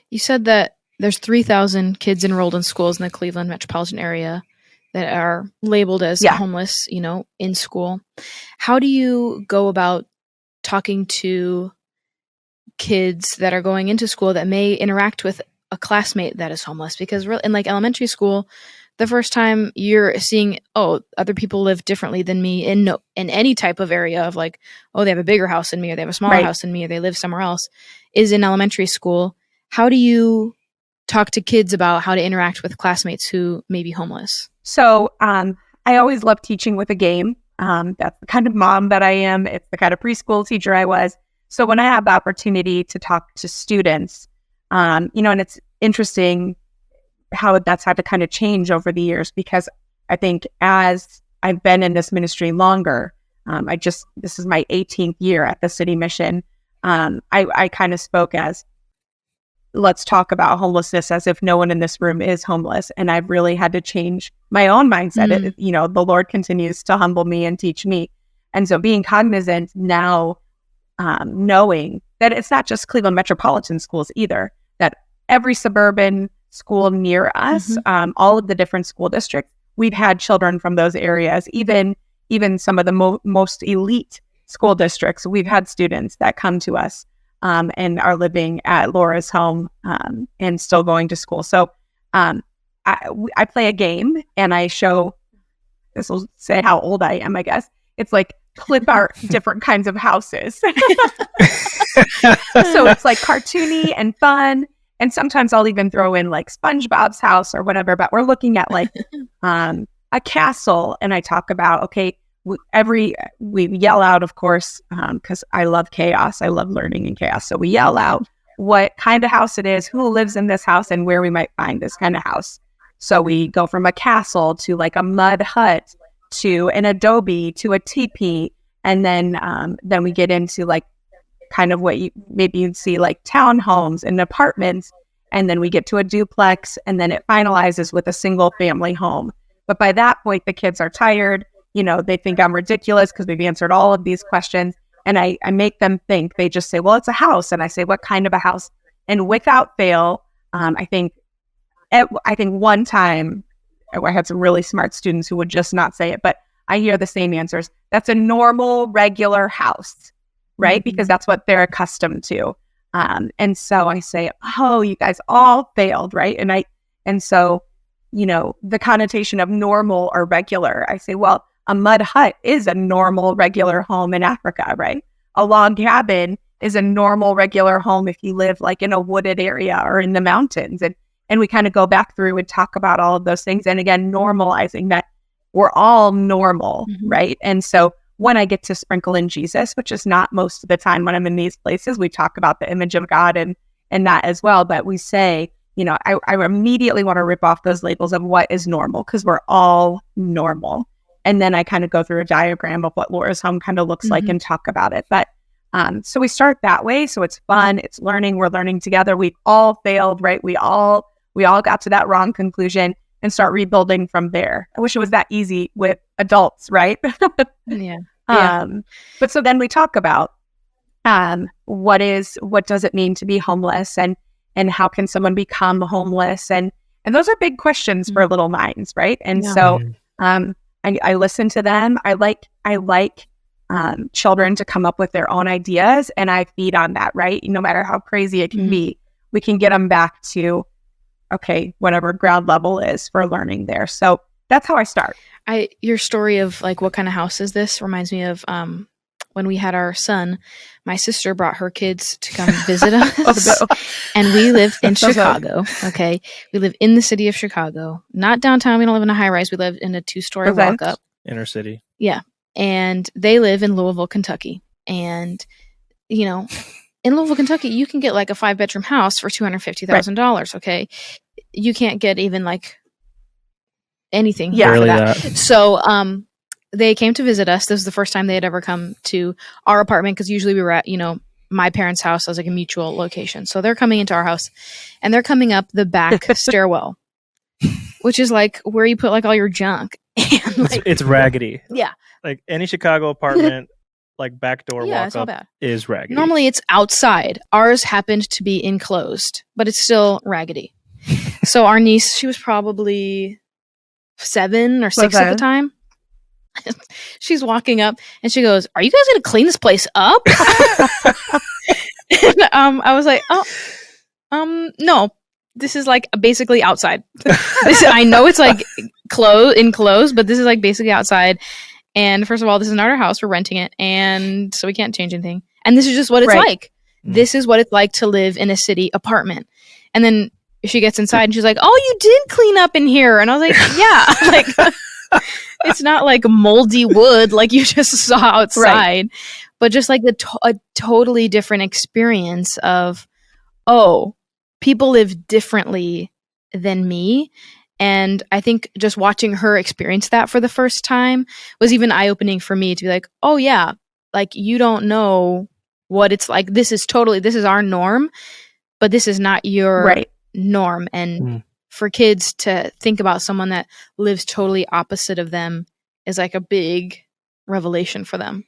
You said that there's 3,000 kids enrolled in schools in the Cleveland metropolitan area that are labeled as homeless, in school. How do you go about talking to kids that are going into school that may interact with a classmate that is homeless? Because in like elementary school, the first time you're seeing, other people live differently than me in any type of area of like, they have a bigger house than me, or they have a smaller house than me, or they live somewhere else, is in elementary school. How do you talk to kids about how to interact with classmates who may be homeless? So I always love teaching with a game. That's the kind of mom that I am. It's the kind of preschool teacher I was. So when I have the opportunity to talk to students, and it's interesting how that's had to kind of change over the years, because I think as I've been in this ministry longer, this is my 18th year at the city mission. I kind of spoke as, let's talk about homelessness as if no one in this room is homeless. And I've really had to change my own mindset. The Lord continues to humble me and teach me. And so being cognizant now, knowing that it's not just Cleveland metropolitan schools either, that every suburban school near us, all of the different school districts, we've had children from those areas, even some of the most elite school districts. We've had students that come to us and are living at Laura's home and still going to school. So I play a game and I show, this will say how old I am, I guess. It's like clip art, different kinds of houses. So it's like cartoony and fun. And sometimes I'll even throw in like SpongeBob's house or whatever, but we're looking at like a castle. And I talk about, we yell out, of course, because I love chaos. I love learning in chaos. So we yell out what kind of house it is, who lives in this house, and where we might find this kind of house. So we go from a castle to like a mud hut to an adobe to a teepee. And then we get into like kind of what you'd see like townhomes and apartments. And then we get to a duplex, and then it finalizes with a single family home. But by that point, the kids are tired. They think I'm ridiculous because we've answered all of these questions. And I make them think. They just say, well, it's a house. And I say, what kind of a house? And without fail, I think one time I had some really smart students who would just not say it, but I hear the same answers. That's a normal, regular house, right? Because that's what they're accustomed to. And so I say, you guys all failed, right? And so, the connotation of normal or regular, I say, well, a mud hut is a normal, regular home in Africa, right? A log cabin is a normal, regular home if you live like in a wooded area or in the mountains. And we kind of go back through and talk about all of those things. And again, normalizing that we're all normal, right? And so when I get to sprinkle in Jesus, which is not most of the time when I'm in these places, we talk about the image of God and that as well. But we say, I immediately want to rip off those labels of what is normal, because we're all normal. And then I kind of go through a diagram of what Laura's home kind of looks like and talk about it. But so we start that way. So it's fun. It's learning. We're learning together. We've all failed, right? We all got to that wrong conclusion and start rebuilding from there. I wish it was that easy with adults, right? Yeah. But so then we talk about what does it mean to be homeless, and how can someone become homeless? And those are big questions for little minds, right? And so I listen to them. I like children to come up with their own ideas, and I feed on that, right? No matter how crazy it can be, we can get them back to, whatever ground level is for learning there. So that's how I start. Your story of like, what kind of house is this, reminds me of when we had our son. My sister brought her kids to come visit us. And we live in Chicago. Okay. We live in the city of Chicago, not downtown. We don't live in a high rise. We live in a 2-story walk up. Inner city. Yeah. And they live in Louisville, Kentucky. And, in Louisville, Kentucky, you can get like a 5-bedroom house for $250,000. Okay. You can't get even like anything here for that. So, they came to visit us. This was the first time they had ever come to our apartment, because usually we were at, my parents' house as like a mutual location. So they're coming into our house, and they're coming up the back stairwell, which is like where you put like all your junk. And, it's raggedy. Yeah. Like any Chicago apartment, like backdoor Yeah, walk it's all up bad. is raggedy. Normally it's outside. Ours happened to be enclosed, but it's still raggedy. So our niece, she was probably 7 or 6 at the time. She's walking up and she goes, "Are you guys going to clean this place up?" And, I was like, no, this is like basically outside. I know it's like enclosed, but this is like basically outside. And first of all, this is not our house. We're renting it. And so we can't change anything. And this is just what it's like. This is what it's like to live in a city apartment. And then she gets inside and she's like, "Oh, you did clean up in here." And I was like, yeah, like it's not like moldy wood like you just saw outside, but just like a totally different experience of, oh, people live differently than me. And I think just watching her experience that for the first time was even eye-opening for me to be like, oh yeah, like you don't know what it's like. This is our norm, but this is not your norm. And for kids to think about someone that lives totally opposite of them is like a big revelation for them.